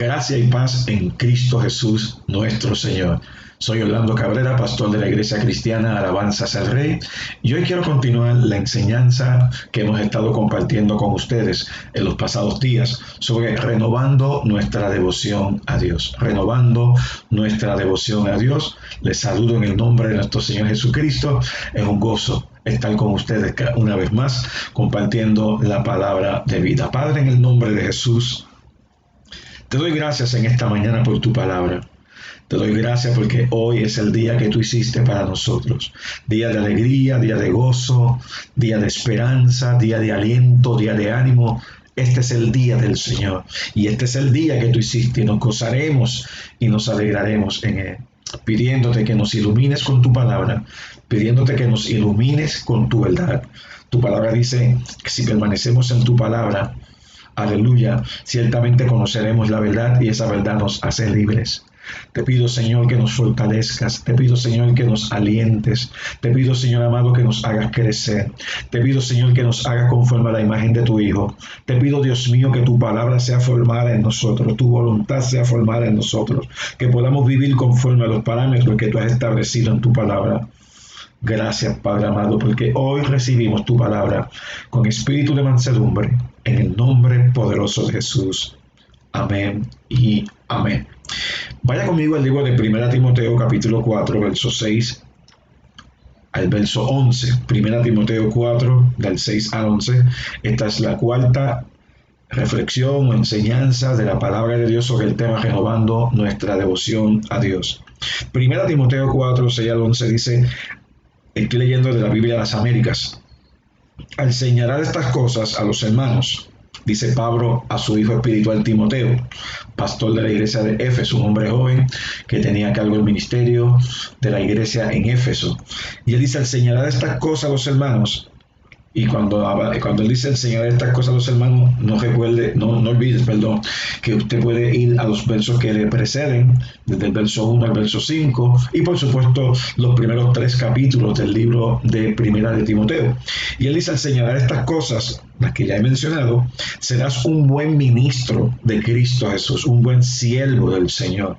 Gracia y paz en Cristo Jesús nuestro Señor. Soy Orlando Cabrera, pastor de la Iglesia Cristiana Alabanzas al Rey, y hoy quiero continuar la enseñanza que hemos estado compartiendo con ustedes en los pasados días sobre renovando nuestra devoción a Dios. Renovando nuestra devoción a Dios. Les saludo en el nombre de nuestro Señor Jesucristo. Es un gozo estar con ustedes una vez más compartiendo la palabra de vida. Padre, en el nombre de Jesús, te doy gracias en esta mañana por tu palabra. Te doy gracias porque hoy es el día que tú hiciste para nosotros. Día de alegría, día de gozo, día de esperanza, día de aliento, día de ánimo. Este es el día del Señor y este es el día que tú hiciste y nos gozaremos y nos alegraremos en él. Pidiéndote que nos ilumines con tu palabra, pidiéndote que nos ilumines con tu verdad. Tu palabra dice que si permanecemos en tu palabra, aleluya, ciertamente conoceremos la verdad y esa verdad nos hace libres. Te pido, Señor, que nos fortalezcas. Te pido, Señor, que nos alientes. Te pido, Señor amado, que nos hagas crecer. Te pido, Señor, que nos hagas conforme a la imagen de tu Hijo. Te pido, Dios mío, que tu palabra sea formada en nosotros, tu voluntad sea formada en nosotros, que podamos vivir conforme a los parámetros que tú has establecido en tu palabra. Gracias, Padre amado, porque hoy recibimos tu palabra con espíritu de mansedumbre, en el nombre poderoso de Jesús. Amén y amén. Vaya conmigo al libro de 1 Timoteo capítulo 4, verso 6 al verso 11. 1 Timoteo 4, del 6 al 11. Esta es la cuarta reflexión o enseñanza de la palabra de Dios sobre el tema renovando nuestra devoción a Dios. 1 Timoteo 4, 6 al 11 dice, estoy leyendo de la Biblia de las Américas, al señalar estas cosas a los hermanos, dice Pablo a su hijo espiritual Timoteo, pastor de la iglesia de Éfeso, un hombre joven que tenía a cargo el ministerio de la iglesia en Éfeso. Y él dice, al señalar estas cosas a los hermanos, y cuando él dice el señalar estas cosas a los hermanos, no olvides, que usted puede ir a los versos que le preceden, desde el verso 1 al verso 5, y por supuesto los primeros 3 capítulos del libro de Primera de Timoteo. Y él dice, al señalar estas cosas, las que ya he mencionado, serás un buen ministro de Cristo Jesús, un buen siervo del Señor,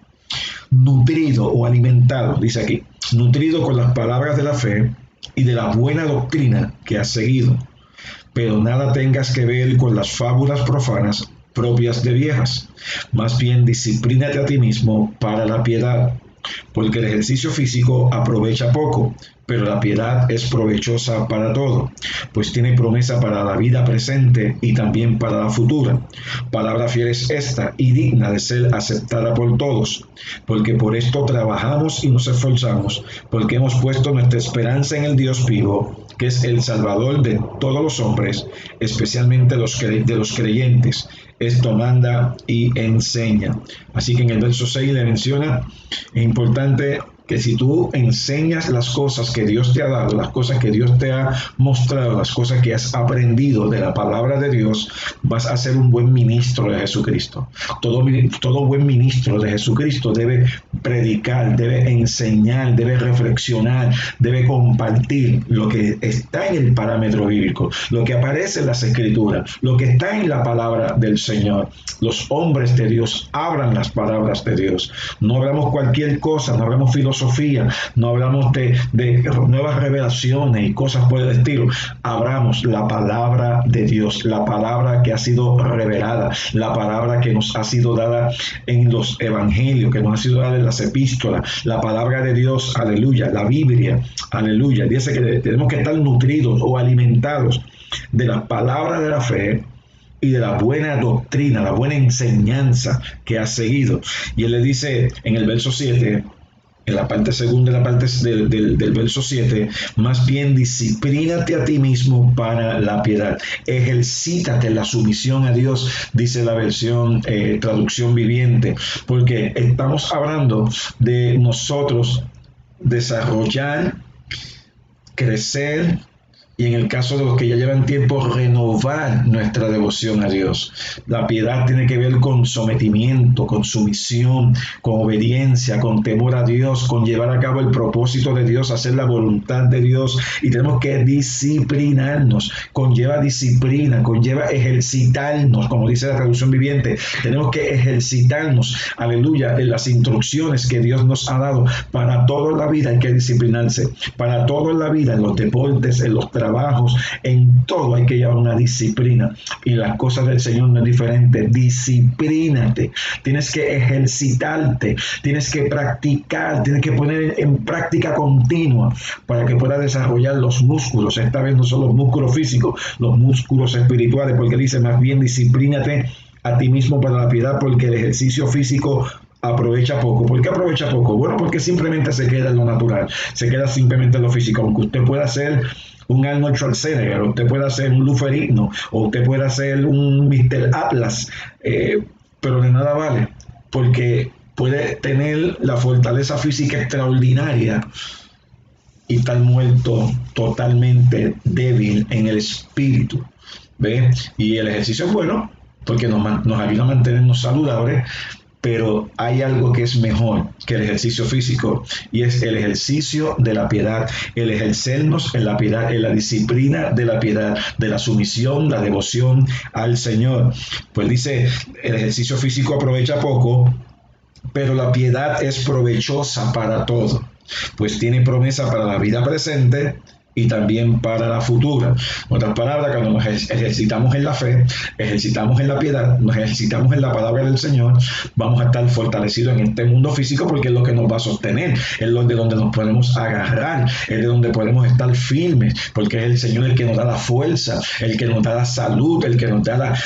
nutrido o alimentado, dice aquí, nutrido con las palabras de la fe y de la buena doctrina que has seguido, pero nada tengas que ver con las fábulas profanas propias de viejas, más bien disciplínate a ti mismo para la piedad, porque el ejercicio físico aprovecha poco, pero la piedad es provechosa para todo, pues tiene promesa para la vida presente y también para la futura. Palabra fiel es esta y digna de ser aceptada por todos, porque por esto trabajamos y nos esforzamos, porque hemos puesto nuestra esperanza en el Dios vivo, que es el Salvador de todos los hombres, especialmente de los creyentes. Esto manda y enseña. Así que en el verso 6 le menciona, es importante que si tú enseñas las cosas que Dios te ha dado, las cosas que Dios te ha mostrado, las cosas que has aprendido de la palabra de Dios, vas a ser un buen ministro de Jesucristo. Todo buen ministro de Jesucristo debe predicar, debe enseñar, debe reflexionar, debe compartir lo que está en el parámetro bíblico, lo que aparece en las Escrituras, lo que está en la palabra del Señor. Los hombres de Dios hablan las palabras de Dios. No hablamos cualquier cosa, no hablamos filosofía, no hablamos de nuevas revelaciones y cosas por el estilo. Hablamos la palabra de Dios, la palabra que ha sido revelada, la palabra que nos ha sido dada en los evangelios, que nos ha sido dada en las epístolas, la palabra de Dios, aleluya, la Biblia, aleluya. Dice que tenemos que estar nutridos o alimentados de la palabra de la fe y de la buena doctrina, la buena enseñanza que ha seguido. Y él le dice en el verso 7, en la parte segunda, la parte del verso 7, más bien disciplínate a ti mismo para la piedad. Ejercítate en la sumisión a Dios, dice la versión traducción viviente, porque estamos hablando de nosotros desarrollar, crecer Y en el caso de los que ya llevan tiempo, renovar nuestra devoción a Dios. La piedad tiene que ver con sometimiento, con sumisión, con obediencia, con temor a Dios, con llevar a cabo el propósito de Dios, hacer la voluntad de Dios. Y tenemos que disciplinarnos. Conlleva disciplina, conlleva ejercitarnos, como dice la traducción viviente. Tenemos que ejercitarnos, aleluya, en las instrucciones que Dios nos ha dado. Para toda la vida hay que disciplinarse. Para toda la vida, en los deportes, en los trabajos, en todo hay que llevar una disciplina. Y las cosas del Señor no es diferente. Disciplínate. Tienes que ejercitarte. Tienes que practicar. Tienes que poner en práctica continua para que puedas desarrollar los músculos. Esta vez no son los músculos físicos, los músculos espirituales, porque dice más bien disciplínate a ti mismo para la piedad, porque el ejercicio físico aprovecha poco. ¿Por qué aprovecha poco? Bueno, porque simplemente se queda en lo natural, se queda simplemente en lo físico. Aunque usted pueda hacer un Arnold Schwarzenegger, usted puede hacer un Lou Ferrigno, o usted puede hacer un Mr. Atlas, pero de nada vale, porque puede tener la fortaleza física extraordinaria y estar muerto, totalmente débil en el espíritu. ¿Ve? Y el ejercicio es bueno, porque nos ayuda a mantenernos saludables, pero hay algo que es mejor que el ejercicio físico, y es el ejercicio de la piedad, el ejercernos en la piedad, en la disciplina de la piedad, de la sumisión, la devoción al Señor. Pues dice, el ejercicio físico aprovecha poco, pero la piedad es provechosa para todo, pues tiene promesa para la vida presente y también para la futura. En otras palabras, cuando nos ejercitamos en la fe, ejercitamos en la piedad, nos ejercitamos en la palabra del Señor, vamos a estar fortalecidos en este mundo físico, porque es lo que nos va a sostener, es de donde nos podemos agarrar, es de donde podemos estar firmes, porque es el Señor el que nos da la fuerza, el que nos da la salud, el que nos da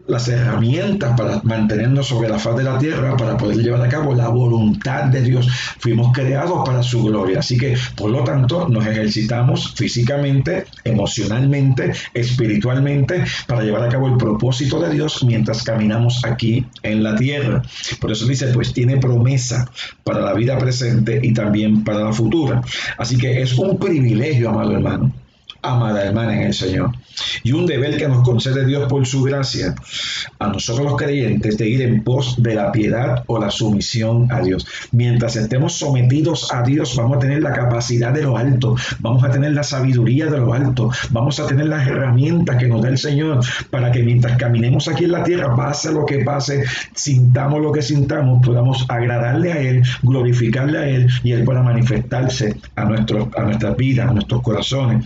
las herramientas para mantenernos sobre la faz de la tierra, para poder llevar a cabo la voluntad de Dios. Fuimos creados para su gloria, así que por lo tanto nos ejercitamos físicamente, emocionalmente, espiritualmente, para llevar a cabo el propósito de Dios mientras caminamos aquí en la tierra. Por eso dice, pues tiene promesa para la vida presente y también para la futura. Así que es un privilegio, amado hermano, amada hermana en el Señor, y un deber que nos concede Dios por su gracia a nosotros los creyentes, de ir en pos de la piedad o la sumisión a Dios. Mientras estemos sometidos a Dios, vamos a tener la capacidad de lo alto, vamos a tener la sabiduría de lo alto, vamos a tener las herramientas que nos da el Señor, para que mientras caminemos aquí en la tierra, pase lo que pase, sintamos lo que sintamos, podamos agradarle a Él, glorificarle a Él, y Él pueda manifestarse a nuestras vidas, a nuestros corazones,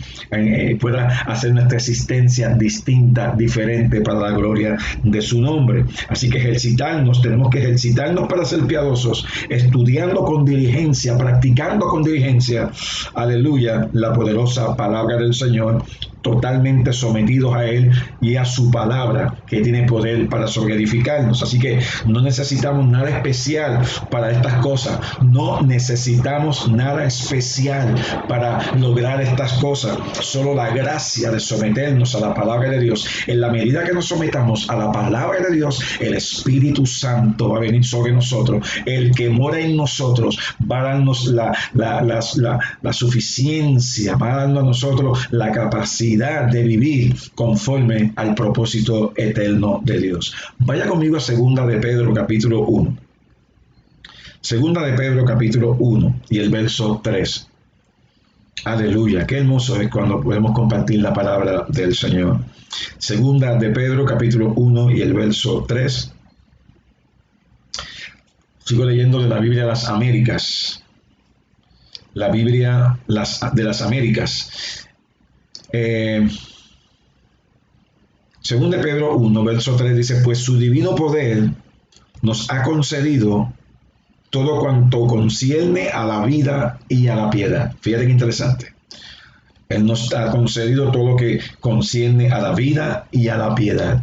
pueda hacer nuestra existencia distinta, diferente, para la gloria de su nombre. Así que tenemos que ejercitarnos para ser piadosos, estudiando con diligencia, practicando con diligencia, aleluya, la poderosa palabra del Señor, totalmente sometidos a Él y a su palabra, que tiene poder para sobreedificarnos. Así que no necesitamos nada especial para estas cosas, no necesitamos nada especial para lograr estas cosas, solo la gracia de someternos a la palabra de Dios. En la medida que nos sometamos a la palabra de Dios, el Espíritu Santo va a venir sobre nosotros, el que mora en nosotros va a darnos la suficiencia, va a darnos a nosotros la capacidad de vivir conforme al propósito eterno de Dios. Vaya conmigo a Segunda de Pedro capítulo 1. Segunda de Pedro capítulo 1 y el verso 3. Aleluya, qué hermoso es cuando podemos compartir la palabra del Señor. Segunda de Pedro capítulo 1 y el verso 3. Sigo leyendo de la Biblia de las Américas. La Biblia de las Américas. Según de Pedro 1, verso 3 dice, pues su divino poder nos ha concedido todo cuanto concierne a la vida y a la piedad. Fíjate qué interesante. Él nos ha concedido todo lo que concierne a la vida y a la piedad,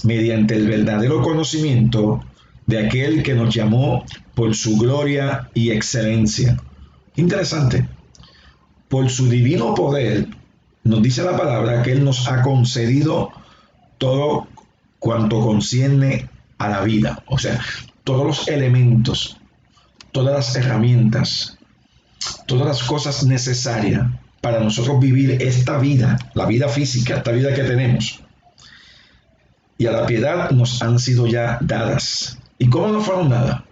mediante el verdadero conocimiento de aquel que nos llamó por su gloria y excelencia. Interesante. Por su divino poder, nos dice la palabra que Él nos ha concedido todo cuanto concierne a la vida. O sea, todos los elementos, todas las herramientas, todas las cosas necesarias para nosotros vivir esta vida, la vida física, esta vida que tenemos. Y a la piedad nos han sido ya dadas. ¿Y cómo nos fueron dadas?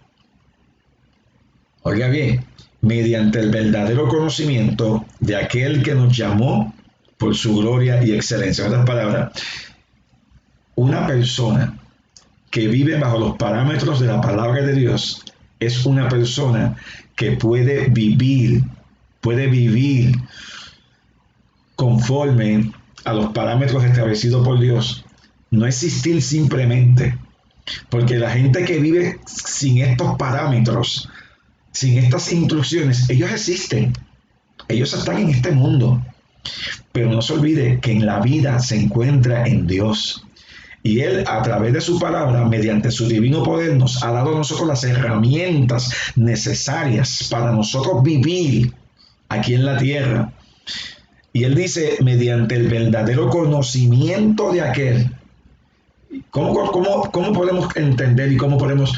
Oiga bien, mediante el verdadero conocimiento de aquel que nos llamó por su gloria y excelencia. En otras palabras, una persona que vive bajo los parámetros de la palabra de Dios es una persona que puede vivir conforme a los parámetros establecidos por Dios. No existir simplemente, porque la gente que vive sin estos parámetros, sin estas instrucciones, ellos existen, ellos están en este mundo, pero no se olvide que en la vida se encuentra en Dios. Y Él, a través de su palabra, mediante su divino poder, nos ha dado a nosotros las herramientas necesarias para nosotros vivir aquí en la tierra. Y Él dice, mediante el verdadero conocimiento de aquel. ¿Cómo podemos entender y cómo podemos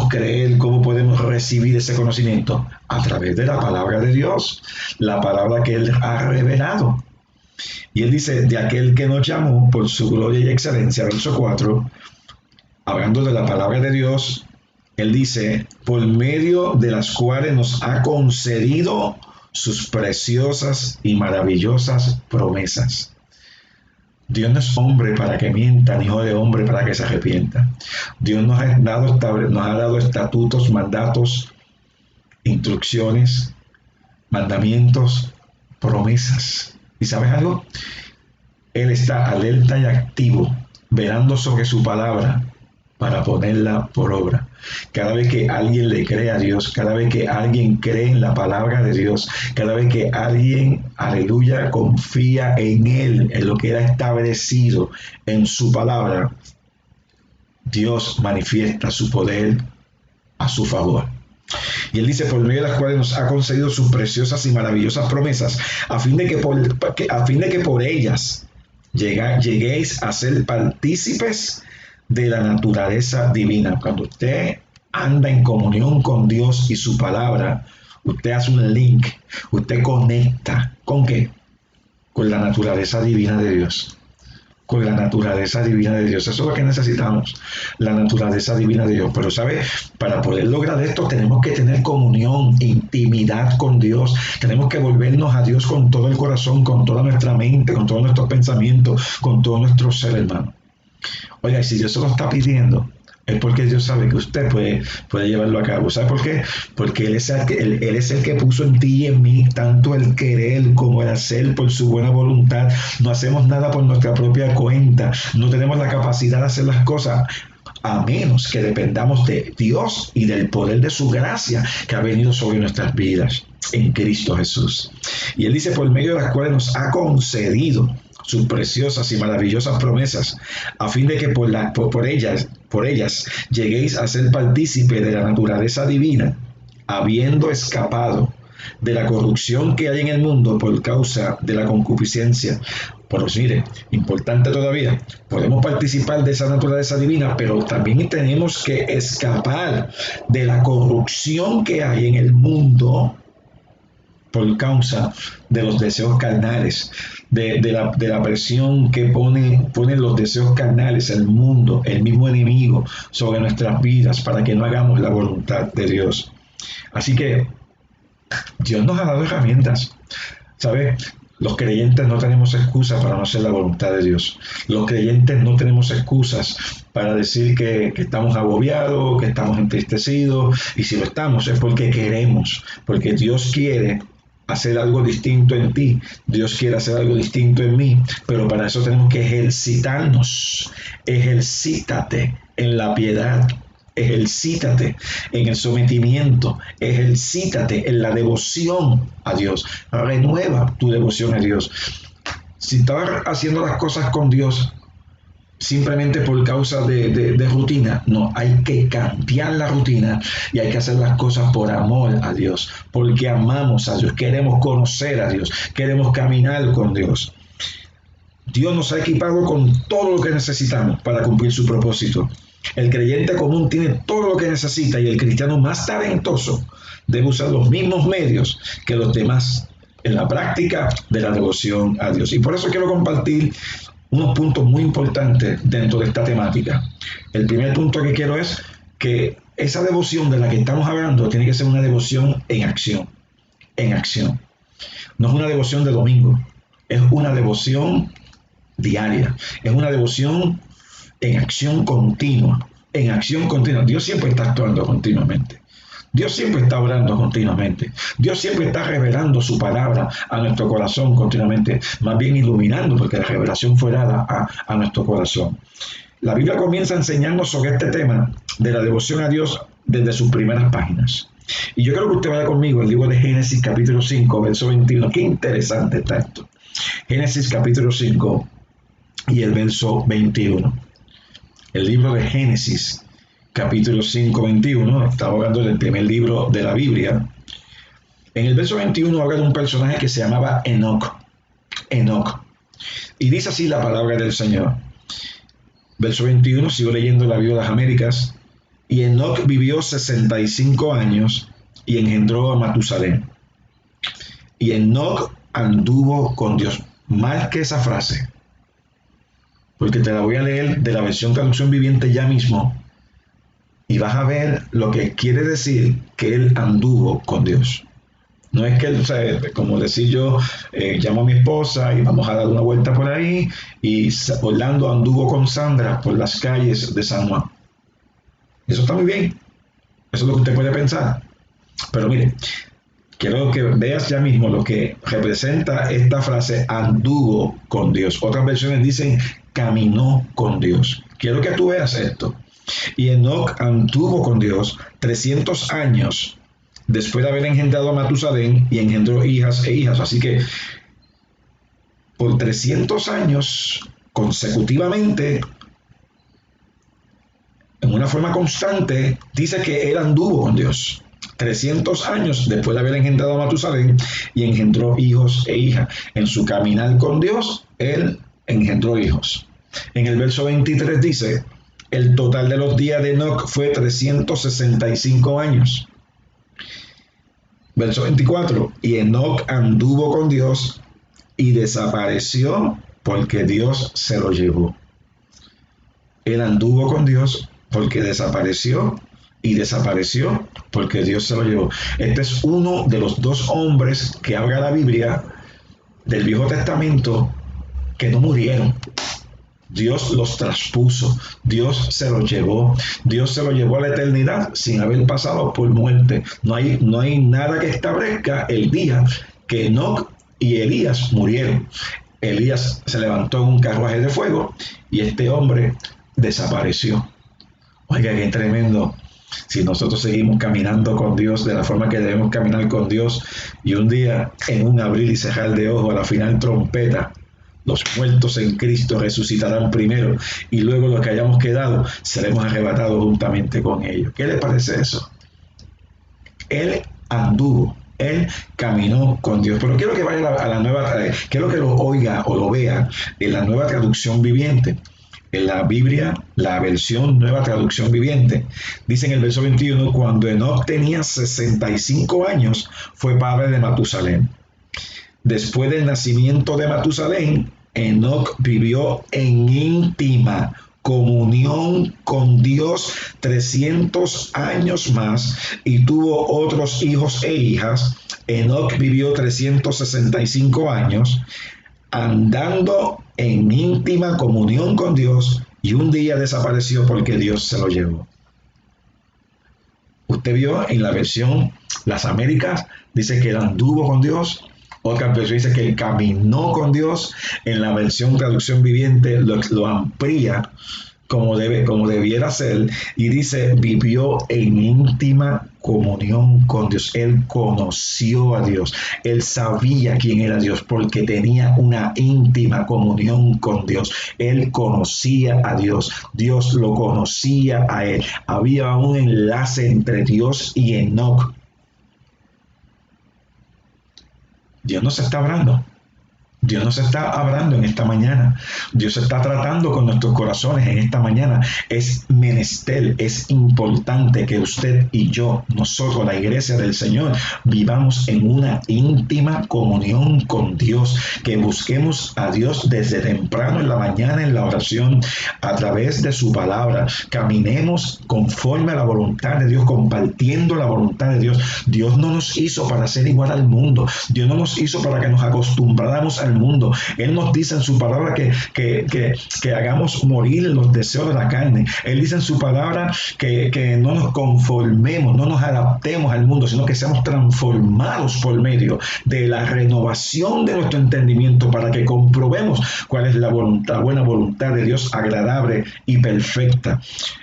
creer, cómo podemos recibir ese conocimiento? A través de la palabra de Dios, la palabra que Él ha revelado. Y Él dice, de aquel que nos llamó por su gloria y excelencia, verso 4, hablando de la palabra de Dios, Él dice, por medio de las cuales nos ha concedido sus preciosas y maravillosas promesas. Dios no es hombre para que mienta, ni hijo de hombre para que se arrepienta. Dios nos ha dado estatutos, mandatos, instrucciones, mandamientos, promesas. ¿Y sabes algo? Él está alerta y activo, velando sobre su palabra para ponerla por obra. Cada vez que alguien le cree a Dios, cada vez que alguien cree en la palabra de Dios, cada vez que alguien, aleluya, confía en Él, en lo que Él ha establecido en su palabra, Dios manifiesta su poder a su favor. Y Él dice, por medio de las cuales nos ha concedido sus preciosas y maravillosas promesas, a fin de que por ellas lleguéis a ser partícipes de la naturaleza divina. Cuando usted anda en comunión con Dios y su palabra, usted hace un link, usted conecta. ¿Con qué? Con la naturaleza divina de Dios. Con la naturaleza divina de Dios. Eso es lo que necesitamos, la naturaleza divina de Dios. Pero, ¿sabe? Para poder lograr esto tenemos que tener comunión, intimidad con Dios. Tenemos que volvernos a Dios con todo el corazón, con toda nuestra mente, con todos nuestros pensamientos, con todo nuestro ser, hermano. Oiga, y si Dios se lo está pidiendo, es porque Dios sabe que usted puede llevarlo a cabo. ¿Sabe por qué? Porque Él es el que puso en ti y en mí tanto el querer como el hacer por su buena voluntad. No hacemos nada por nuestra propia cuenta. No tenemos la capacidad de hacer las cosas a menos que dependamos de Dios y del poder de su gracia que ha venido sobre nuestras vidas en Cristo Jesús. Y Él dice, por medio de las cuales nos ha concedido sus preciosas y maravillosas promesas, a fin de que por ellas lleguéis a ser partícipe de la naturaleza divina, habiendo escapado de la corrupción que hay en el mundo por causa de la concupiscencia. Pues mire, importante todavía, podemos participar de esa naturaleza divina, pero también tenemos que escapar de la corrupción que hay en el mundo por causa de los deseos carnales, de la presión que ponen los deseos carnales, el mundo, el mismo enemigo sobre nuestras vidas para que no hagamos la voluntad de Dios. Así que Dios nos ha dado herramientas, ¿sabe? Los creyentes no tenemos excusas para no hacer la voluntad de Dios. Los creyentes no tenemos excusas para decir que estamos agobiados, que estamos entristecidos, y si lo estamos es porque queremos, porque Dios quiere hacer algo distinto en ti, Dios quiere hacer algo distinto en mí, pero para eso tenemos que ejercitarnos. Ejercítate en la piedad, ejercítate en el sometimiento, ejercítate en la devoción a Dios, renueva tu devoción a Dios. Si estás haciendo las cosas con Dios simplemente por causa de rutina, no, hay que cambiar la rutina y hay que hacer las cosas por amor a Dios, porque amamos a Dios, queremos conocer a Dios, queremos caminar con Dios. Dios nos ha equipado con todo lo que necesitamos para cumplir su propósito. El creyente común tiene todo lo que necesita y el cristiano más talentoso debe usar los mismos medios que los demás en la práctica de la devoción a Dios. Y por eso quiero compartir unos puntos muy importantes dentro de esta temática. El primer punto que quiero es que esa devoción de la que estamos hablando tiene que ser una devoción en acción, en acción. No es una devoción de domingo, es una devoción diaria, es una devoción en acción continua, en acción continua. Dios siempre está actuando continuamente. Dios siempre está orando continuamente. Dios siempre está revelando su palabra a nuestro corazón continuamente, más bien iluminando, porque la revelación fue dada a nuestro corazón. La Biblia comienza a enseñarnos sobre este tema de la devoción a Dios desde sus primeras páginas. Y yo creo que usted vaya conmigo al libro de Génesis capítulo 5, verso 21. Qué interesante está esto. Génesis capítulo 5 y el verso 21. El libro de Génesis capítulo 5, 21, está hablando del primer libro de la Biblia. En el verso 21 habla de un personaje que se llamaba Enoc. Enoc. Y dice así la palabra del Señor. Verso 21, sigo leyendo la Biblia de las Américas. Y Enoc vivió 65 años y engendró a Matusalén. Y Enoc anduvo con Dios. Más que esa frase, porque te la voy a leer de la versión traducción viviente ya mismo. Y vas a ver lo que quiere decir que él anduvo con Dios. No es que él, o sea, como decir yo, llamo a mi esposa y vamos a dar una vuelta por ahí, y Orlando anduvo con Sandra por las calles de San Juan. Eso está muy bien. Eso es lo que usted puede pensar. Pero mire, quiero que veas ya mismo lo que representa esta frase, anduvo con Dios. Otras versiones dicen, caminó con Dios. Quiero que tú veas esto. Y Enoc anduvo con Dios 300 años después de haber engendrado a Matusalén y engendró hijas e hijas. Así que por 300 años consecutivamente, en una forma constante, dice que él anduvo con Dios. 300 años después de haber engendrado a Matusalén y engendró hijos e hijas. En su caminar con Dios, él engendró hijos. En el verso 23 dice, el total de los días de Enoc fue 365 años. Verso 24, y Enoc anduvo con Dios y desapareció porque Dios se lo llevó. Él anduvo con Dios porque desapareció y desapareció porque Dios se lo llevó. Este es uno de los dos hombres que habla la Biblia del Viejo Testamento que no murieron. Dios los traspuso, Dios se los llevó, Dios se los llevó a la eternidad sin haber pasado por muerte. No hay nada que establezca el día que Enoc y Elías murieron. Elías se levantó en un carruaje de fuego y este hombre desapareció. Oiga, qué tremendo. Si nosotros seguimos caminando con Dios de la forma que debemos caminar con Dios, y un día en un abrir y cerrar de ojos a la final trompeta, los muertos en Cristo resucitarán primero y luego los que hayamos quedado seremos arrebatados juntamente con ellos. ¿Qué le parece eso? Él anduvo, él caminó con Dios. Pero quiero que vaya a la nueva, quiero que lo oiga o lo vea en la nueva traducción viviente. En la Biblia, la versión nueva traducción viviente, dice en el verso 21, cuando Enoc tenía 65 años, fue padre de Matusalén. Después del nacimiento de Matusalén, Enoc vivió en íntima comunión con Dios 300 años más y tuvo otros hijos e hijas. Enoc vivió 365 años andando en íntima comunión con Dios y un día desapareció porque Dios se lo llevó. Usted vio en la versión Las Américas, dice que él anduvo con Dios. Otra versión dice que él caminó con Dios. En la versión traducción viviente lo amplía como debiera ser, y dice, vivió en íntima comunión con Dios. Él conoció a Dios, él sabía quién era Dios, porque tenía una íntima comunión con Dios. Él conocía a Dios, Dios lo conocía a él. Había un enlace entre Dios y Enoc. Dios nos está hablando. Dios nos está hablando en esta mañana. Dios está tratando con nuestros corazones en esta mañana. Es menester, es importante que usted y yo, nosotros, la iglesia del Señor, vivamos en una íntima comunión con Dios, que busquemos a Dios desde temprano en la mañana en la oración, a través de su palabra. Caminemos conforme a la voluntad de Dios, compartiendo la voluntad de Dios. Dios no nos hizo para ser igual al mundo. Dios no nos hizo para que nos acostumbráramos al mundo. Él nos dice en su palabra que hagamos morir los deseos de la carne. Él dice en su palabra que no nos conformemos, no nos adaptemos al mundo, sino que seamos transformados por medio de la renovación de nuestro entendimiento, para que comprobemos cuál es la voluntad, buena voluntad de Dios, agradable y perfecta.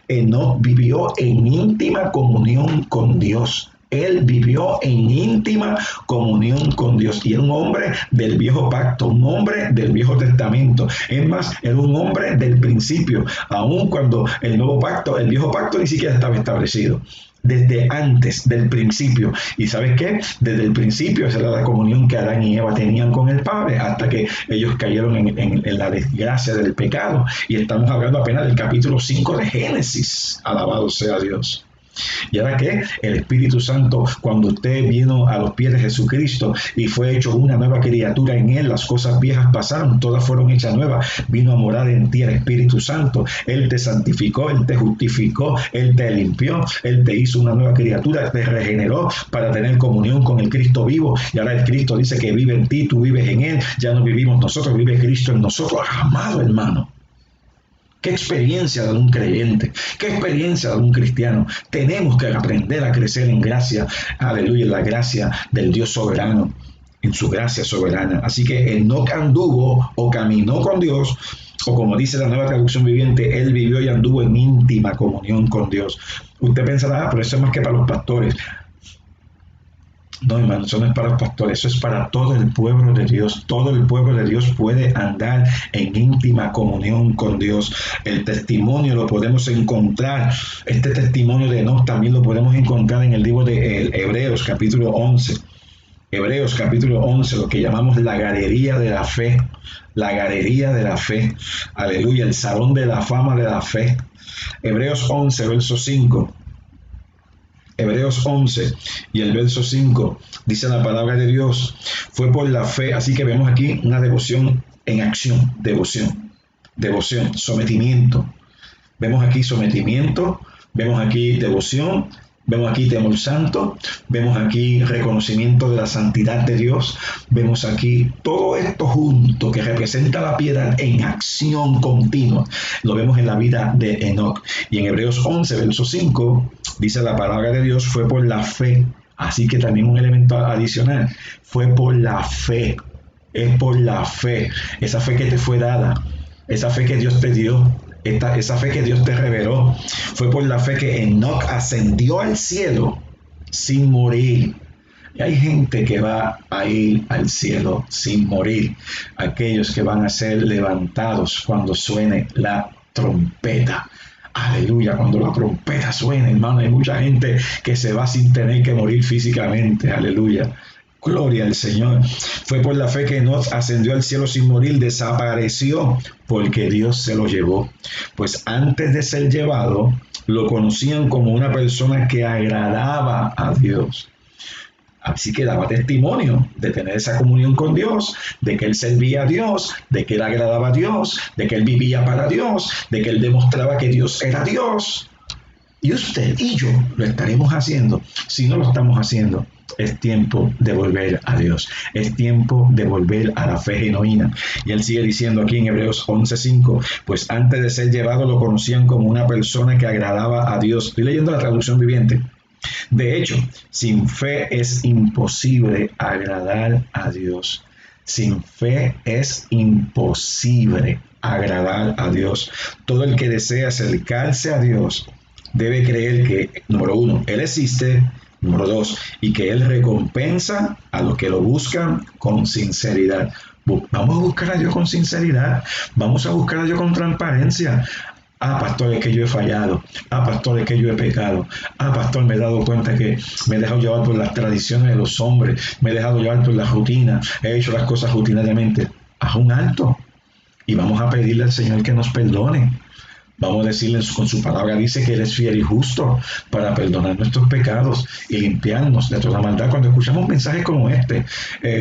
Enoc vivió en íntima comunión con Dios. Él vivió en íntima comunión con Dios, y era un hombre del viejo pacto, un hombre del viejo testamento. Es más, era un hombre del principio, aun cuando el viejo pacto ni siquiera estaba establecido. Desde antes del principio. ¿Y sabes qué? Desde el principio esa era la comunión que Adán y Eva tenían con el Padre, hasta que ellos cayeron en la desgracia del pecado. Y estamos hablando apenas del capítulo 5 de Génesis. Alabado sea Dios. Y ahora que el Espíritu Santo, cuando usted vino a los pies de Jesucristo y fue hecho una nueva criatura en Él, las cosas viejas pasaron, todas fueron hechas nuevas. Vino a morar en ti el Espíritu Santo. Él te santificó, Él te justificó, Él te limpió, Él te hizo una nueva criatura, te regeneró para tener comunión con el Cristo vivo. Y ahora el Cristo dice que vive en ti, tú vives en Él. Ya no vivimos nosotros, vive Cristo en nosotros. Amado hermano, qué experiencia de un creyente, qué experiencia de un cristiano. Tenemos que aprender a crecer en gracia, aleluya, en la gracia del Dios soberano, en su gracia soberana. Así que Enoc anduvo o caminó con Dios, o como dice la Nueva Traducción Viviente, él vivió y anduvo en íntima comunión con Dios. Usted pensará, pero eso es más que para los pastores. No, hermano, eso no es para los pastores, eso es para todo el pueblo de Dios. Todo el pueblo de Dios puede andar en íntima comunión con Dios. El testimonio lo podemos encontrar. Este testimonio de Enoc también lo podemos encontrar en el libro de Hebreos, capítulo 11. Hebreos, capítulo 11, lo que llamamos la galería de la fe. La galería de la fe. Aleluya, el salón de la fama de la fe. Hebreos 11, verso 5. Hebreos 11 y el verso 5 dice la palabra de Dios: fue por la fe. Así que vemos aquí una devoción en acción, devoción, sometimiento. Vemos aquí sometimiento, vemos aquí devoción, vemos aquí temor santo, vemos aquí reconocimiento de la santidad de Dios, vemos aquí todo esto junto que representa la piedad en acción continua. Lo vemos en la vida de Enoc. Y en Hebreos 11, verso 5, dice la palabra de Dios: fue por la fe. Así que también un elemento adicional, fue por la fe. Es por la fe, esa fe que te fue dada, esa fe que Dios te dio, esa fe que Dios te reveló. Fue por la fe que Enoc ascendió al cielo sin morir. Y hay gente que va a ir al cielo sin morir. Aquellos que van a ser levantados cuando suene la trompeta. Aleluya, cuando la trompeta suene, hermano, hay mucha gente que se va sin tener que morir físicamente. Aleluya. Gloria al Señor. Fue por la fe que Enoc ascendió al cielo sin morir, desapareció porque Dios se lo llevó. Pues antes de ser llevado, lo conocían como una persona que agradaba a Dios. Así que daba testimonio de tener esa comunión con Dios, de que él servía a Dios, de que él agradaba a Dios, de que él vivía para Dios, de que él demostraba que Dios era Dios. Y usted y yo lo estaremos haciendo. Si no lo estamos haciendo, es tiempo de volver a Dios. Es tiempo de volver a la fe genuina. Y él sigue diciendo aquí en Hebreos 11:5, pues antes de ser llevado lo conocían como una persona que agradaba a Dios. Estoy leyendo la traducción viviente. De hecho, sin fe es imposible agradar a Dios. Sin fe es imposible agradar a Dios. Todo el que desea acercarse a Dios debe creer que, número uno, Él existe, número dos, y que Él recompensa a los que lo buscan con sinceridad. Vamos a buscar a Dios con sinceridad, vamos a buscar a Dios con transparencia. Pastor, es que yo he fallado. Pastor, es que yo he pecado. Pastor, me he dado cuenta que me he dejado llevar por las tradiciones de los hombres. Me he dejado llevar por la rutina. He hecho las cosas rutinariamente. haz un alto y vamos a pedirle al Señor que nos perdone. Vamos a decirle con su palabra, dice que Él es fiel y justo para perdonar nuestros pecados y limpiarnos de toda maldad. Cuando escuchamos mensajes como este,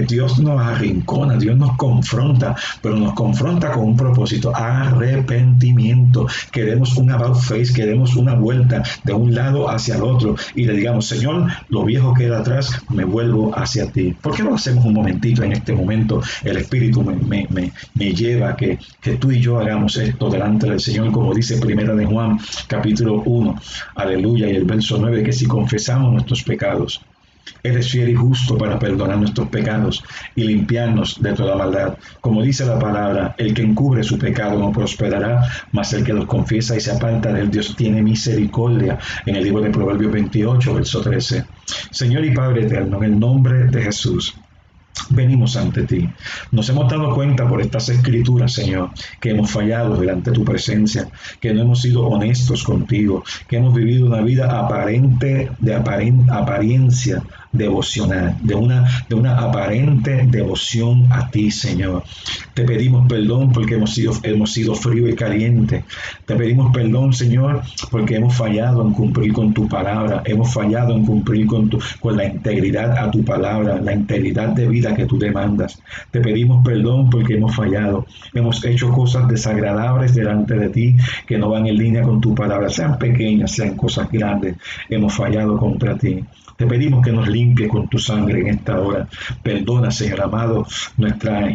Dios nos arrincona, Dios nos confronta, pero nos confronta con un propósito: arrepentimiento. Queremos un about face, queremos una vuelta de un lado hacia el otro y le digamos: Señor, lo viejo queda atrás, me vuelvo hacia ti. ¿Por qué no hacemos un momentito en este momento? El Espíritu me lleva a que tú y yo hagamos esto delante del Señor, como dice Primera de Juan, capítulo 1, aleluya, y el verso 9, que si confesamos nuestros pecados, Él es fiel y justo para perdonar nuestros pecados y limpiarnos de toda maldad. Como dice la palabra, el que encubre su pecado no prosperará, mas el que los confiesa y se aparta de él, Dios tiene misericordia. En el libro de Proverbios 28, verso 13. Señor y Padre eterno, en el nombre de Jesús, venimos ante ti. Nos hemos dado cuenta por estas escrituras, Señor, que hemos fallado delante de tu presencia, que no hemos sido honestos contigo, que hemos vivido una vida apariencia devocional, de una aparente devoción a ti, Señor. Te pedimos perdón porque hemos sido frío y caliente. Te pedimos perdón, Señor, porque hemos fallado en cumplir con tu palabra, hemos fallado en cumplir con la integridad a tu palabra, la integridad de vida que tú demandas. Te pedimos perdón porque hemos fallado, hemos hecho cosas desagradables delante de ti que no van en línea con tu palabra, sean pequeñas, sean cosas grandes. Hemos fallado contra ti. Te pedimos que nos limpie con tu sangre en esta hora. Perdona, Señor amado, nuestra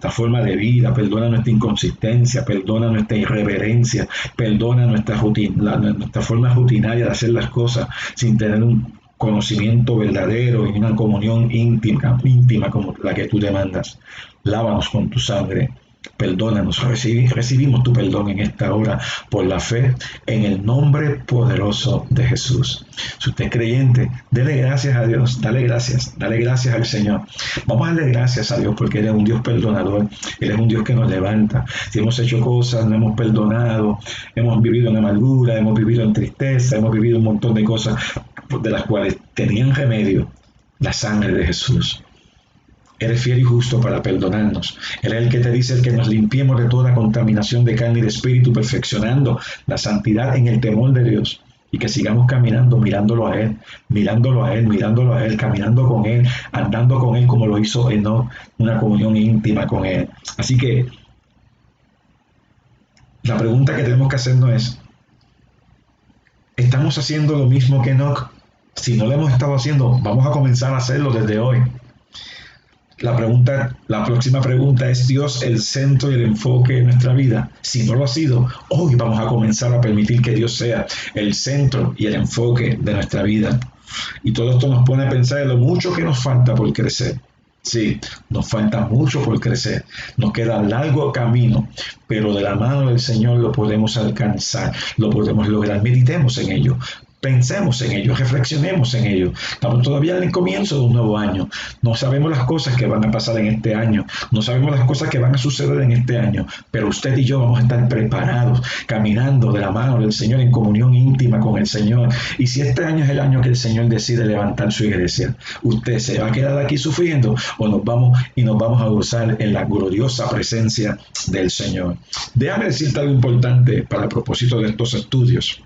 forma de vida, perdona nuestra inconsistencia, perdona nuestra irreverencia, perdona nuestra forma rutinaria de hacer las cosas sin tener un conocimiento verdadero y una comunión íntima como la que tú demandas. Lávanos con tu sangre. Perdónanos, recibimos tu perdón en esta hora por la fe en el nombre poderoso de Jesús. Si usted es creyente, dele gracias a Dios, dale gracias al Señor. Vamos a darle gracias a Dios porque Él es un Dios perdonador, Él es un Dios que nos levanta. Si hemos hecho cosas, no hemos perdonado, hemos vivido en amargura, hemos vivido en tristeza, hemos vivido un montón de cosas de las cuales tenían remedio la sangre de Jesús. Eres fiel y justo para perdonarnos. Él es el que te dice que nos limpiemos de toda contaminación de carne y de espíritu, perfeccionando la santidad en el temor de Dios. Y que sigamos caminando, mirándolo a Él, caminando con Él, andando con Él como lo hizo Enoc, una comunión íntima con Él. Así que la pregunta que tenemos que hacernos es: ¿estamos haciendo lo mismo que Enoc? Si no lo hemos estado haciendo, vamos a comenzar a hacerlo desde hoy. La próxima pregunta es: ¿Dios el centro y el enfoque de nuestra vida? Si no lo ha sido, hoy vamos a comenzar a permitir que Dios sea el centro y el enfoque de nuestra vida. Y todo esto nos pone a pensar en lo mucho que nos falta por crecer. Sí, nos falta mucho por crecer. Nos queda largo camino, pero de la mano del Señor lo podemos alcanzar, lo podemos lograr. Meditemos en ello. Pensemos en ello, reflexionemos en ello. Estamos todavía en el comienzo de un nuevo año. No sabemos las cosas que van a pasar en este año. No sabemos las cosas que van a suceder en este año. Pero usted y yo vamos a estar preparados, caminando de la mano del Señor en comunión íntima con el Señor. Y si este año es el año que el Señor decide levantar su iglesia, ¿usted se va a quedar aquí sufriendo o nos vamos a gozar en la gloriosa presencia del Señor? Déjame decirte algo importante para el propósito de estos estudios.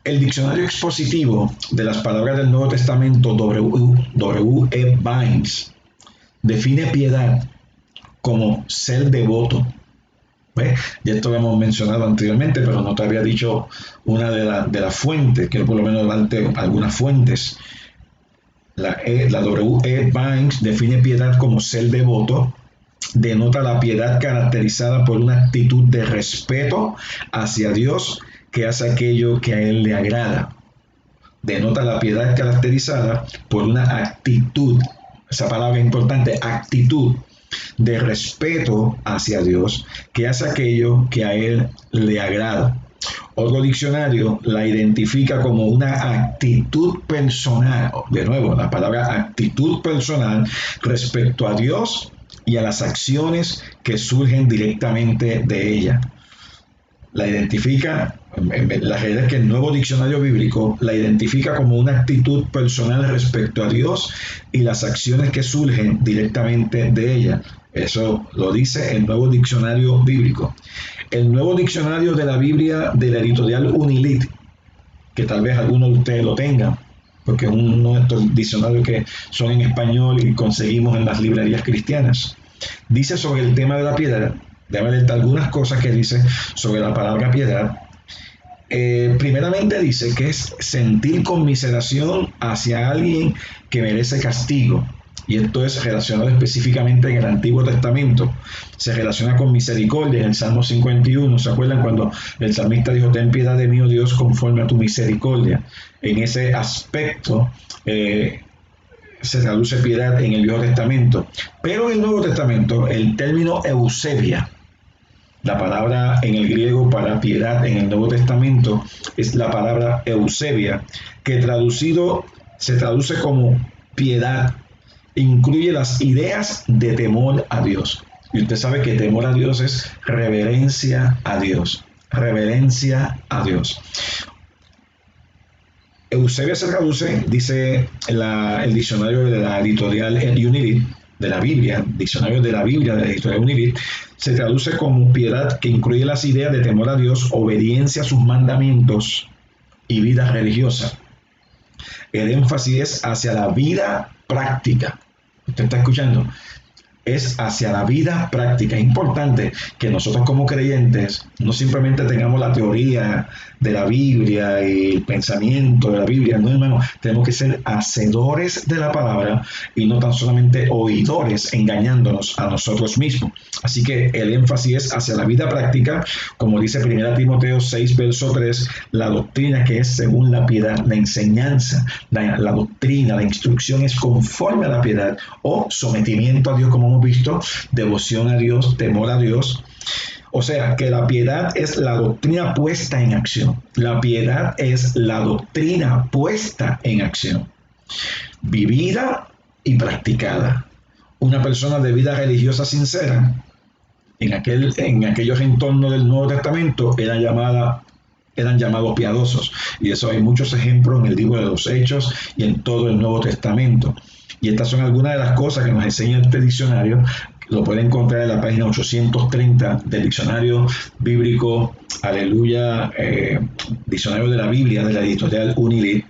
El diccionario expositivo de las palabras del Nuevo Testamento, W. E. Vines, define piedad como ser devoto. ¿Ves? Ya esto lo hemos mencionado anteriormente, pero no te había dicho una de las fuentes. Quiero por lo menos darte algunas fuentes. La W. E. Vines define piedad como ser devoto. Denota la piedad caracterizada por una actitud de respeto hacia Dios que hace aquello que a Él le agrada. Denota la piedad caracterizada por una actitud, esa palabra importante, actitud de respeto hacia Dios, que hace aquello que a Él le agrada. Otro diccionario la identifica como una actitud personal, de nuevo, la palabra actitud personal respecto a Dios y a las acciones que surgen directamente de ella. la identifica, la realidad es que el Nuevo Diccionario Bíblico la identifica como una actitud personal respecto a Dios y las acciones que surgen directamente de ella. Eso lo dice el Nuevo Diccionario Bíblico. El Nuevo Diccionario de la Biblia de la editorial Unilit, que tal vez algunos de ustedes lo tengan, porque es uno de estos diccionarios que son en español y conseguimos en las librerías cristianas, dice sobre el tema de la piedad. Déjame leerte algunas cosas que dice sobre la palabra piedad. Primeramente dice que es sentir conmiseración hacia alguien que merece castigo. Y esto es relacionado específicamente en el Antiguo Testamento. Se relaciona con misericordia en el Salmo 51. ¿Se acuerdan cuando el salmista dijo, ten piedad de mí, oh Dios, conforme a tu misericordia? En ese aspecto se traduce piedad en el Viejo Testamento. Pero en el Nuevo Testamento, el término eusebia, la palabra en el griego para piedad en el Nuevo Testamento es la palabra eusebia, que traducido se traduce como piedad. Incluye las ideas de temor a Dios. Y usted sabe que temor a Dios es reverencia a Dios. Reverencia a Dios. Eusebia se traduce, dice el diccionario de la editorial Unilit, de la Biblia, diccionario de la Biblia de la editorial Unilit, se traduce como piedad que incluye las ideas de temor a Dios, obediencia a sus mandamientos y vida religiosa. El énfasis es hacia la vida práctica. ¿Usted está escuchando? Es hacia la vida práctica. Es importante que nosotros como creyentes no simplemente tengamos la teoría de la Biblia y el pensamiento de la Biblia. No, hermano, tenemos que ser hacedores de la palabra y no tan solamente oidores engañándonos a nosotros mismos. Así que el énfasis es hacia la vida práctica, como dice 1 Timoteo 6, verso 3, la doctrina que es según la piedad, la enseñanza, la doctrina, la instrucción es conforme a la piedad o sometimiento a Dios, como hemos visto, devoción a Dios, temor a Dios. O sea, que la piedad es la doctrina puesta en acción. La piedad es la doctrina puesta en acción, vivida y practicada. Una persona de vida religiosa sincera, en aquellos entornos del Nuevo Testamento, eran llamados piadosos. Y eso hay muchos ejemplos en el libro de los Hechos y en todo el Nuevo Testamento. Y estas son algunas de las cosas que nos enseña este diccionario. Lo pueden encontrar en la página 830 del diccionario bíblico, aleluya, diccionario de la Biblia de la editorial Unilit,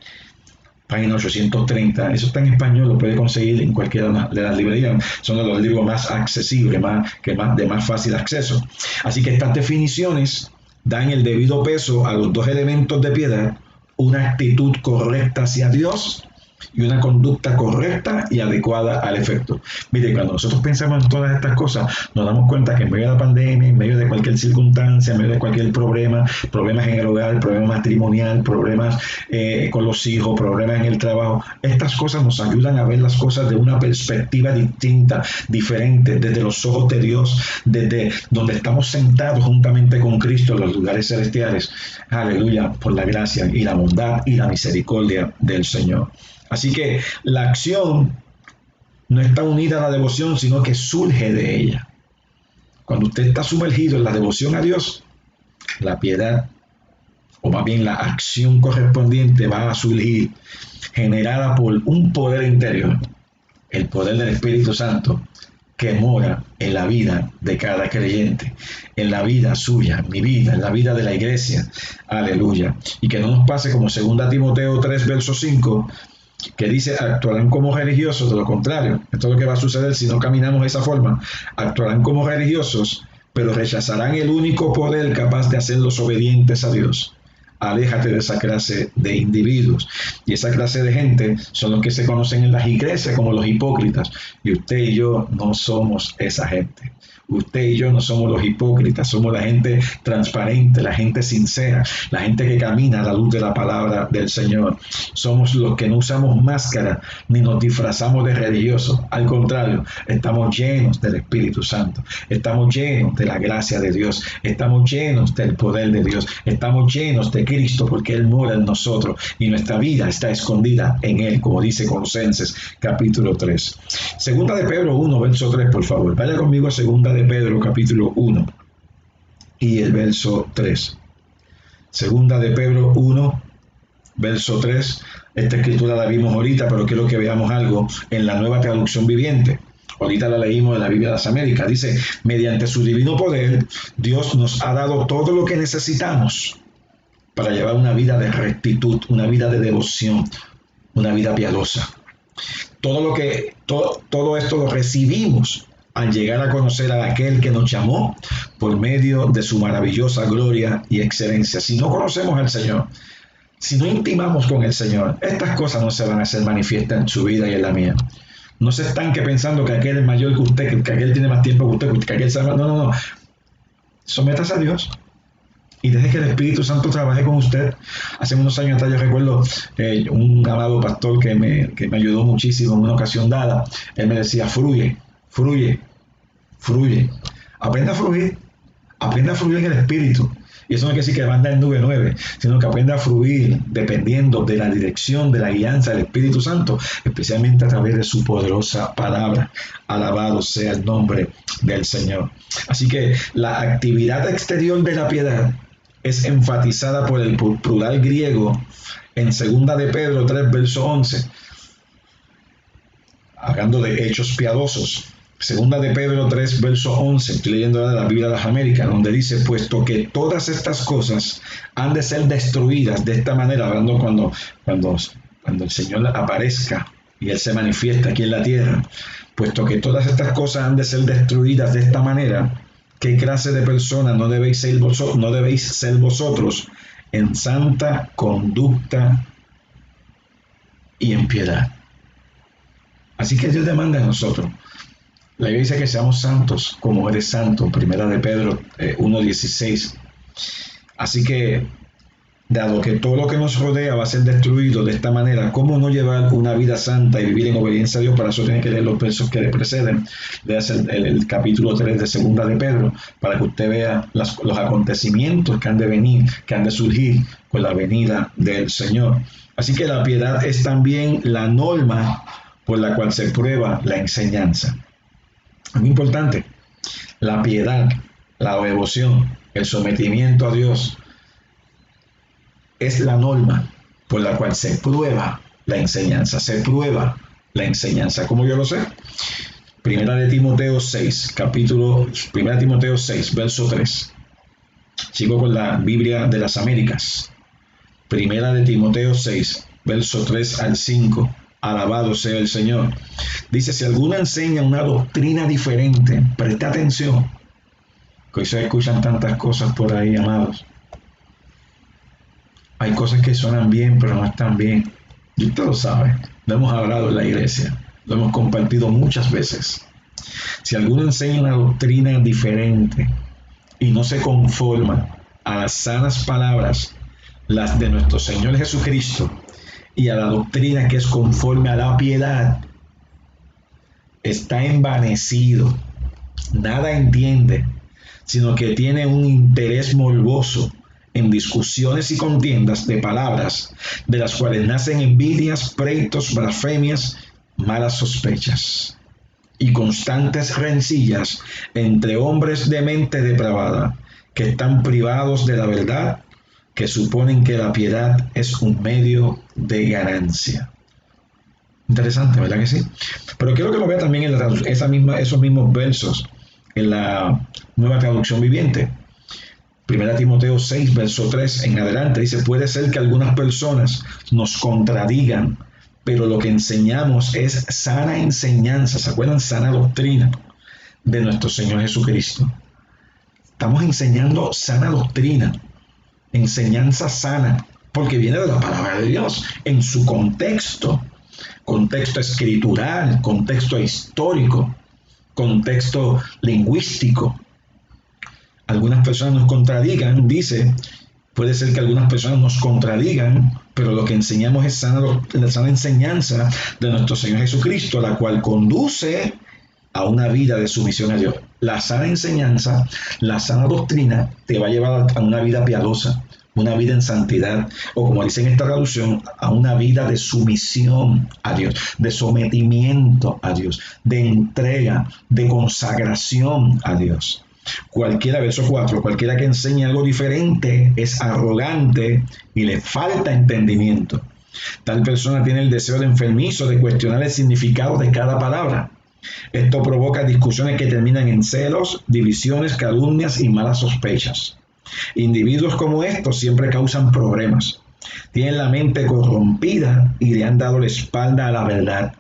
página 830. Eso está en español, lo puede conseguir en cualquiera de las librerías. Son de los libros más accesibles, de más fácil acceso. Así que estas definiciones dan el debido peso a los dos elementos de piedad: una actitud correcta hacia Dios y una conducta correcta y adecuada al efecto. Mire, cuando nosotros pensamos en todas estas cosas, nos damos cuenta que en medio de la pandemia, en medio de cualquier circunstancia, en medio de cualquier problema, problemas en el hogar, problemas matrimonial, problemas con los hijos, problemas en el trabajo, estas cosas nos ayudan a ver las cosas de una perspectiva distinta, diferente, desde los ojos de Dios, desde donde estamos sentados juntamente con Cristo en los lugares celestiales. Aleluya, por la gracia y la bondad y la misericordia del Señor. Así que la acción no está unida a la devoción, sino que surge de ella. Cuando usted está sumergido en la devoción a Dios, la piedad, o más bien la acción correspondiente, va a surgir generada por un poder interior, el poder del Espíritu Santo, que mora en la vida de cada creyente, en la vida suya, mi vida, en la vida de la iglesia. Aleluya. Y que no nos pase como 2 Timoteo 3, verso 5, que dice, actuarán como religiosos. De lo contrario, esto es lo que va a suceder si no caminamos de esa forma. Actuarán como religiosos, pero rechazarán el único poder capaz de hacerlos obedientes a Dios. Aléjate de esa clase de individuos. Y esa clase de gente son los que se conocen en las iglesias como los hipócritas. Y usted y yo no somos esa gente. Usted y yo no somos los hipócritas, somos la gente transparente, la gente sincera, la gente que camina a la luz de la palabra del Señor. Somos los que no usamos máscara ni nos disfrazamos de religiosos. Al contrario, estamos llenos del Espíritu Santo, estamos llenos de la gracia de Dios, estamos llenos del poder de Dios, estamos llenos de Cristo porque Él mora en nosotros y nuestra vida está escondida en Él, como dice Colosenses capítulo 3. Segunda de Pedro 1, verso 3, por favor. Vaya conmigo a Segunda de Pedro capítulo 1 y el verso 3. Segunda de Pedro 1, verso 3. Esta escritura la vimos ahorita, pero quiero que veamos algo en la Nueva Traducción Viviente. Ahorita la leímos en la Biblia de las Américas. Dice, mediante su divino poder, Dios nos ha dado todo lo que necesitamos para llevar una vida de rectitud, una vida de devoción, una vida piadosa. Todo esto lo recibimos al llegar a conocer a aquel que nos llamó por medio de su maravillosa gloria y excelencia. Si no conocemos al Señor, si no intimamos con el Señor, estas cosas no se van a hacer manifiestas en su vida y en la mía. No se estanque pensando que aquel es mayor que usted, que aquel tiene más tiempo que usted, que aquel sabe. No. Sométase a Dios y deje que el Espíritu Santo trabaje con usted. Hace unos años atrás yo recuerdo un amado pastor que me ayudó muchísimo en una ocasión dada. Él me decía, fluye. Aprenda a fluir en el Espíritu. Y eso no quiere decir que va a andar en nube 9, sino que aprenda a fluir dependiendo de la dirección, de la guianza del Espíritu Santo, especialmente a través de su poderosa palabra. Alabado sea el nombre del Señor. Así que la actividad exterior de la piedad es enfatizada por el plural griego en 2 de Pedro 3, verso 11, hablando de hechos piadosos. Segunda de Pedro 3, verso 11, estoy leyendo ahora de la Biblia de las Américas, donde dice, puesto que todas estas cosas han de ser destruidas de esta manera, hablando cuando el Señor aparezca y Él se manifiesta aquí en la tierra, puesto que todas estas cosas han de ser destruidas de esta manera, ¿qué clase de personas no debéis ser vosotros en santa conducta y en piedad? Así que Dios demanda a nosotros. La Biblia dice que seamos santos como eres santo, primera de Pedro 1:16. Así que, dado que todo lo que nos rodea va a ser destruido de esta manera, ¿cómo no llevar una vida santa y vivir en obediencia a Dios? Para eso tienen que leer los versos que le preceden. Léase el capítulo 3 de segunda de Pedro, para que usted vea los acontecimientos que han de venir, que han de surgir con la venida del Señor. Así que la piedad es también la norma por la cual se prueba la enseñanza. Es muy importante. La piedad, la devoción, el sometimiento a Dios es la norma por la cual se prueba la enseñanza. Se prueba la enseñanza. ¿Cómo yo lo sé? Primera de Timoteo 6, verso 3. Sigo con la Biblia de las Américas. Primera de Timoteo 6, verso 3 al 5. Alabado sea el Señor. Dice, si alguno enseña una doctrina diferente, presta atención, que hoy se escuchan tantas cosas por ahí, amados. Hay cosas que suenan bien, pero no están bien. Y usted lo sabe, lo hemos hablado en la iglesia, lo hemos compartido muchas veces. Si alguno enseña una doctrina diferente y no se conforma a las sanas palabras, las de nuestro Señor Jesucristo, y a la doctrina que es conforme a la piedad, está envanecido, nada entiende, sino que tiene un interés morboso en discusiones y contiendas de palabras, de las cuales nacen envidias, pleitos, blasfemias, malas sospechas y constantes rencillas entre hombres de mente depravada, que están privados de la verdad, que suponen que la piedad es un medio de ganancia. Interesante, ¿verdad que sí? Pero quiero que lo vea también en esos mismos versos en la Nueva Traducción Viviente. Primera Timoteo 6, verso 3 en adelante, dice, puede ser que algunas personas nos contradigan, pero lo que enseñamos es sana enseñanza, ¿se acuerdan? Sana doctrina de nuestro Señor Jesucristo. Estamos enseñando sana doctrina, enseñanza sana, porque viene de la palabra de Dios en su contexto escritural, contexto histórico, contexto lingüístico. Algunas personas nos contradigan, dice, puede ser que algunas personas nos contradigan, pero lo que enseñamos es la sana enseñanza de nuestro Señor Jesucristo, la cual conduce a una vida de sumisión a Dios. La sana enseñanza, la sana doctrina te va a llevar a una vida piadosa, una vida en santidad, o como dice en esta traducción, a una vida de sumisión a Dios, de sometimiento a Dios, de entrega, de consagración a Dios. Verso 4, cualquiera que enseñe algo diferente es arrogante y le falta entendimiento. Tal persona tiene el deseo de enfermizo de cuestionar el significado de cada palabra. Esto provoca discusiones que terminan en celos, divisiones, calumnias y malas sospechas. Individuos como estos siempre causan problemas. Tienen la mente corrompida y le han dado la espalda a la verdad.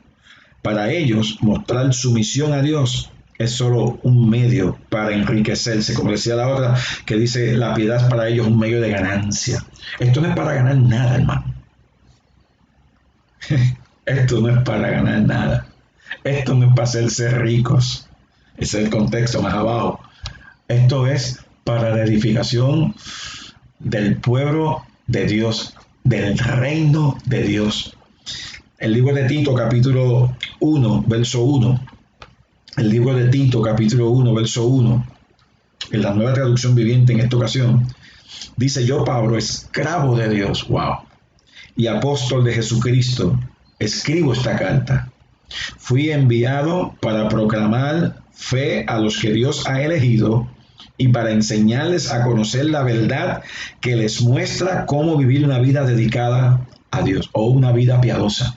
Para ellos, mostrar sumisión a Dios es solo un medio para enriquecerse. Como decía la otra, que dice, la piedad para ellos es un medio de ganancia. Esto no es para ganar nada, hermano. Esto no es para ganar nada. Esto no es para hacerse ricos. Ese es el contexto más abajo. Esto es para la edificación del pueblo de Dios, del reino de Dios. El libro de Tito, capítulo 1, verso 1. El libro de Tito, capítulo 1, verso 1. En la Nueva Traducción Viviente en esta ocasión, dice: yo, Pablo, esclavo de Dios, wow, y apóstol de Jesucristo, escribo esta carta. Fui enviado para proclamar fe a los que Dios ha elegido y para enseñarles a conocer la verdad que les muestra cómo vivir una vida dedicada a Dios, o una vida piadosa,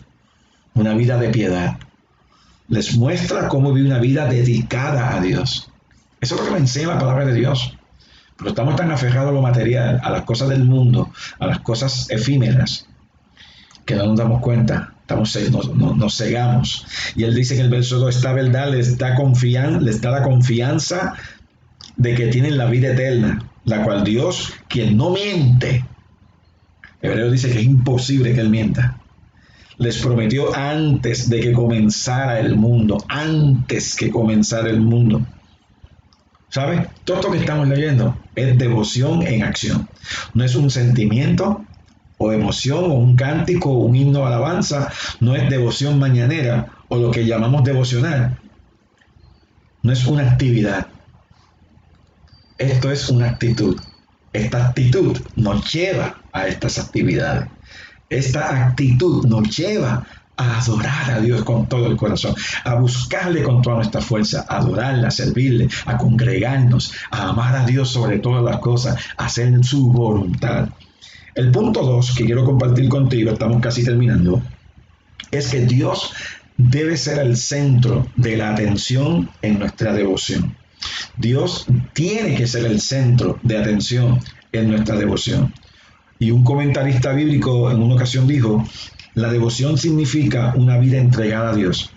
una vida de piedad. Les muestra cómo vivir una vida dedicada a Dios. Eso es lo que nos enseña la palabra de Dios. Pero estamos tan aferrados a lo material, a las cosas del mundo, a las cosas efímeras, que no nos damos cuenta. Nos cegamos. Y él dice en el verso 2, esta verdad les da la confianza de que tienen la vida eterna, la cual Dios, quien no miente, Hebreo dice que es imposible que él mienta, les prometió antes de que comenzara el mundo, ¿Sabe? Todo esto que estamos leyendo es devoción en acción. No es un sentimiento o emoción o un cántico o un himno de alabanza. No es devoción mañanera o lo que llamamos devocional. No es una actividad. Esto es una actitud. Esta actitud nos lleva a estas actividades. Esta actitud nos lleva a adorar a Dios con todo el corazón, a buscarle con toda nuestra fuerza, a adorarle, a servirle, a congregarnos, a amar a Dios sobre todas las cosas, a hacer su voluntad. El punto 2 que quiero compartir contigo, estamos casi terminando, es que Dios debe ser el centro de la atención en nuestra devoción. Dios tiene que ser el centro de atención en nuestra devoción. Y un comentarista bíblico en una ocasión dijo: la devoción significa una vida entregada a Dios.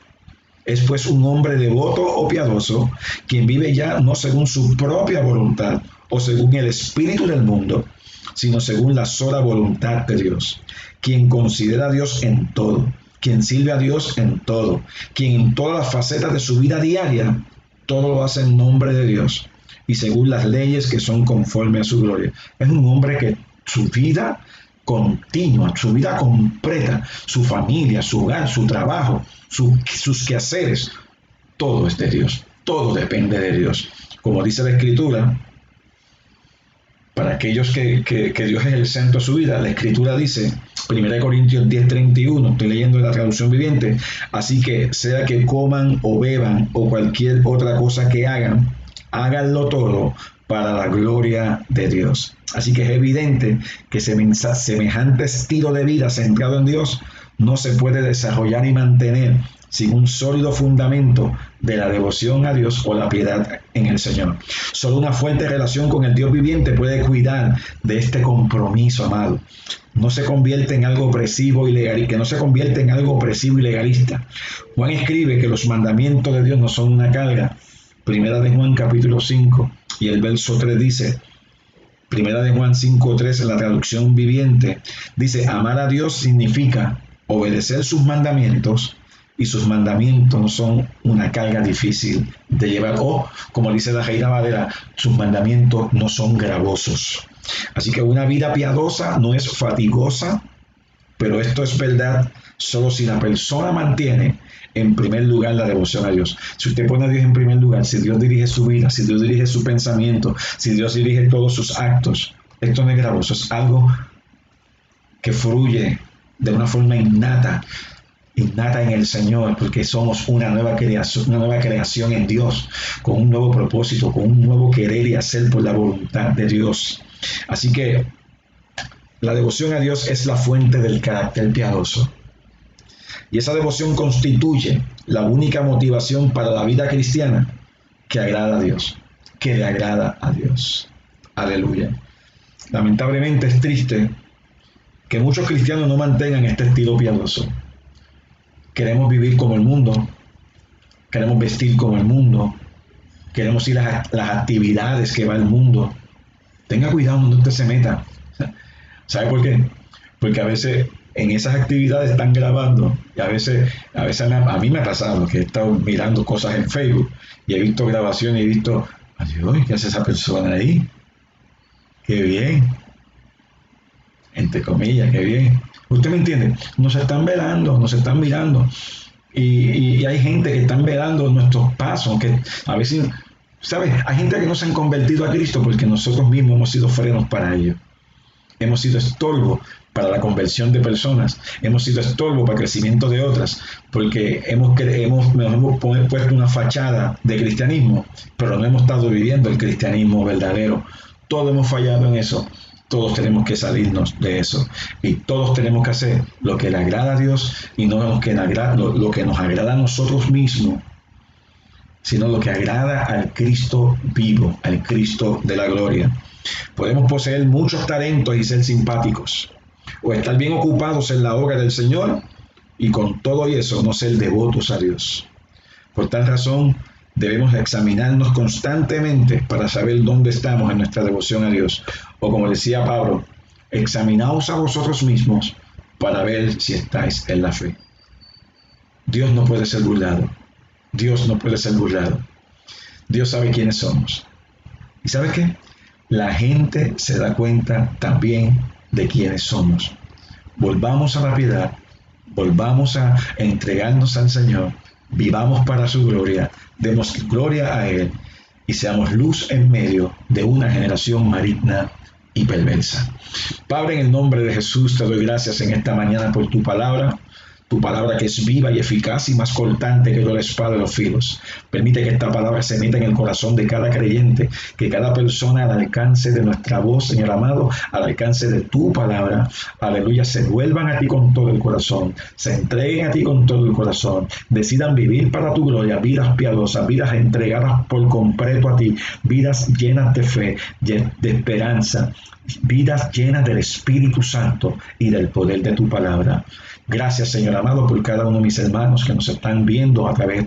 Es pues un hombre devoto o piadoso quien vive ya no según su propia voluntad o según el espíritu del mundo, sino según la sola voluntad de Dios, quien considera a Dios en todo, quien sirve a Dios en todo, quien en todas las facetas de su vida diaria todo lo hace en nombre de Dios y según las leyes que son conforme a su gloria. Es un hombre que su vida continua, su vida completa, su familia, su hogar, su trabajo, sus quehaceres, todo es de Dios, todo depende de Dios. Como dice la Escritura, para aquellos que Dios es el centro de su vida, la Escritura dice, 1 Corintios 10:31, estoy leyendo la traducción viviente, así que sea que coman o beban o cualquier otra cosa que hagan, háganlo todo para la gloria de Dios. Así que es evidente que semejante estilo de vida centrado en Dios no se puede desarrollar y mantener sin un sólido fundamento de la devoción a Dios o la piedad en el Señor. Solo una fuerte relación con el Dios viviente puede cuidar de este compromiso, amado. No se convierte en algo opresivo y legalista, que no se convierte en algo opresivo y legalista. Juan escribe que los mandamientos de Dios no son una carga. Primera de Juan capítulo 5 y el verso 3 dice, Primera de Juan 5:3 en la traducción viviente, dice, amar a Dios significa obedecer sus mandamientos, y sus mandamientos no son una carga difícil de llevar, o como dice la Reina Valera, sus mandamientos no son gravosos. Así que una vida piadosa no es fatigosa, pero esto es verdad solo si la persona mantiene en primer lugar la devoción a Dios. Si usted pone a Dios en primer lugar, si Dios dirige su vida, si Dios dirige su pensamiento, si Dios dirige todos sus actos, esto no es gravoso, es algo que fluye de una forma innata innata en el Señor, porque somos una nueva creación en Dios, con un nuevo propósito, con un nuevo querer y hacer por la voluntad de Dios. Así que la devoción a Dios es la fuente del carácter piadoso. Y esa devoción constituye la única motivación para la vida cristiana que agrada a Dios, que le agrada a Dios. Aleluya. Lamentablemente es triste que muchos cristianos no mantengan este estilo piadoso. Queremos vivir como el mundo, queremos vestir como el mundo, queremos ir a las actividades que va el mundo. Tenga cuidado donde usted se meta. ¿Sabe por qué? Porque a veces en esas actividades están grabando y a veces a mí me ha pasado que he estado mirando cosas en Facebook y he visto grabaciones y he visto, adiós, ¿qué hace esa persona ahí? ¡Qué bien! Entre comillas, qué bien. ¿Usted me entiende? Nos están velando, nos están mirando. Y hay gente que están velando nuestros pasos, que a veces, ¿sabes? Hay gente que no se han convertido a Cristo porque nosotros mismos hemos sido frenos para ellos. Hemos sido estorbo para la conversión de personas, hemos sido estorbo para el crecimiento de otras, porque nos hemos puesto una fachada de cristianismo, pero no hemos estado viviendo el cristianismo verdadero. Todos hemos fallado en eso. Todos tenemos que salirnos de eso y todos tenemos que hacer lo que le agrada a Dios y no lo que nos agrada a nosotros mismos, sino lo que agrada al Cristo vivo, al Cristo de la gloria. Podemos poseer muchos talentos y ser simpáticos, o estar bien ocupados en la obra del Señor y con todo eso no ser devotos a Dios. Por tal razón, debemos examinarnos constantemente para saber dónde estamos en nuestra devoción a Dios. O como decía Pablo, examinaos a vosotros mismos para ver si estáis en la fe. Dios no puede ser burlado. Dios no puede ser burlado. Dios sabe quiénes somos. ¿Y sabe qué? La gente se da cuenta también de quiénes somos. Volvamos a la piedad, volvamos a entregarnos al Señor, vivamos para su gloria, demos gloria a Él y seamos luz en medio de una generación maligna y perversa. Padre, en el nombre de Jesús te doy gracias en esta mañana por tu palabra que es viva y eficaz y más cortante que toda la espada de los filos. Permite que esta palabra se meta en el corazón de cada creyente, que cada persona al alcance de nuestra voz, Señor amado, al alcance de tu palabra, aleluya, se vuelvan a ti con todo el corazón, se entreguen a ti con todo el corazón, decidan vivir para tu gloria, vidas piadosas, vidas entregadas por completo a ti, vidas llenas de fe, de esperanza, vidas llenas del Espíritu Santo y del poder de tu palabra. Gracias, Señor amado, por cada uno de mis hermanos que nos están viendo a través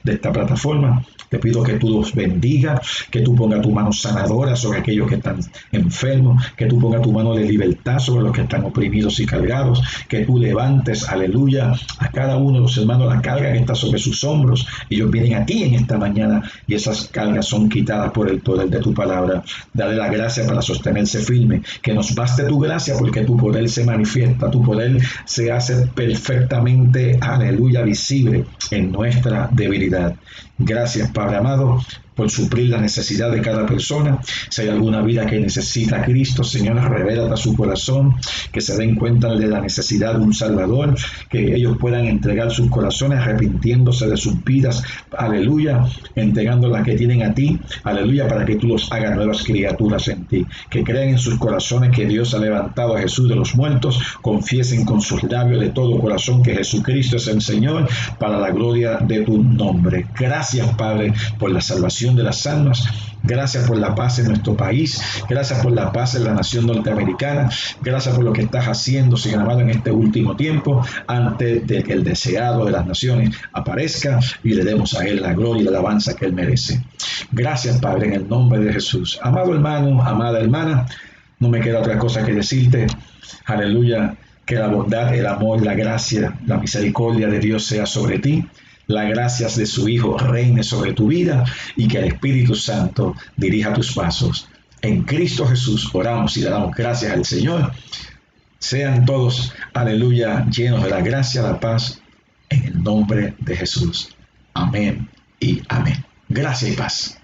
de esta plataforma. Te pido que tú los bendiga, que tú pongas tu mano sanadora sobre aquellos que están enfermos, que tú pongas tu mano de libertad sobre los que están oprimidos y cargados, que tú levantes, aleluya, a cada uno de los hermanos la carga que está sobre sus hombros. Ellos vienen a ti en esta mañana y esas cargas son quitadas por el poder de tu palabra. Dale la gracia para sostenerse firme, que nos baste tu gracia porque tu poder se manifiesta, tu poder se hace perfectamente, aleluya, visible en nuestra debilidad. Gracias, Padre amado, por suplir la necesidad de cada persona. Si hay alguna vida que necesita a Cristo, Señor, revélate a su corazón, que se den cuenta de la necesidad de un Salvador, que ellos puedan entregar sus corazones arrepintiéndose de sus vidas, aleluya, entregando las que tienen a ti, aleluya, para que tú los hagas nuevas criaturas en ti, que crean en sus corazones que Dios ha levantado a Jesús de los muertos, confiesen con sus labios de todo corazón que Jesucristo es el Señor, para la gloria de tu nombre. Gracias, Padre, por la salvación de las almas. Gracias por la paz en nuestro país. Gracias por la paz en la nación norteamericana. Gracias por lo que estás haciendo, Señor amado, en este último tiempo, antes de que el deseado de las naciones aparezca y le demos a Él la gloria y la alabanza que Él merece. Gracias, Padre, en el nombre de Jesús. Amado hermano, amada hermana, no me queda otra cosa que decirte, aleluya, que la bondad, el amor, la gracia, la misericordia de Dios sea sobre ti. La gracia de su Hijo reine sobre tu vida y que el Espíritu Santo dirija tus pasos. En Cristo Jesús oramos y le damos gracias al Señor. Sean todos, aleluya, llenos de la gracia, la paz, en el nombre de Jesús. Amén y amén. Gracia y paz.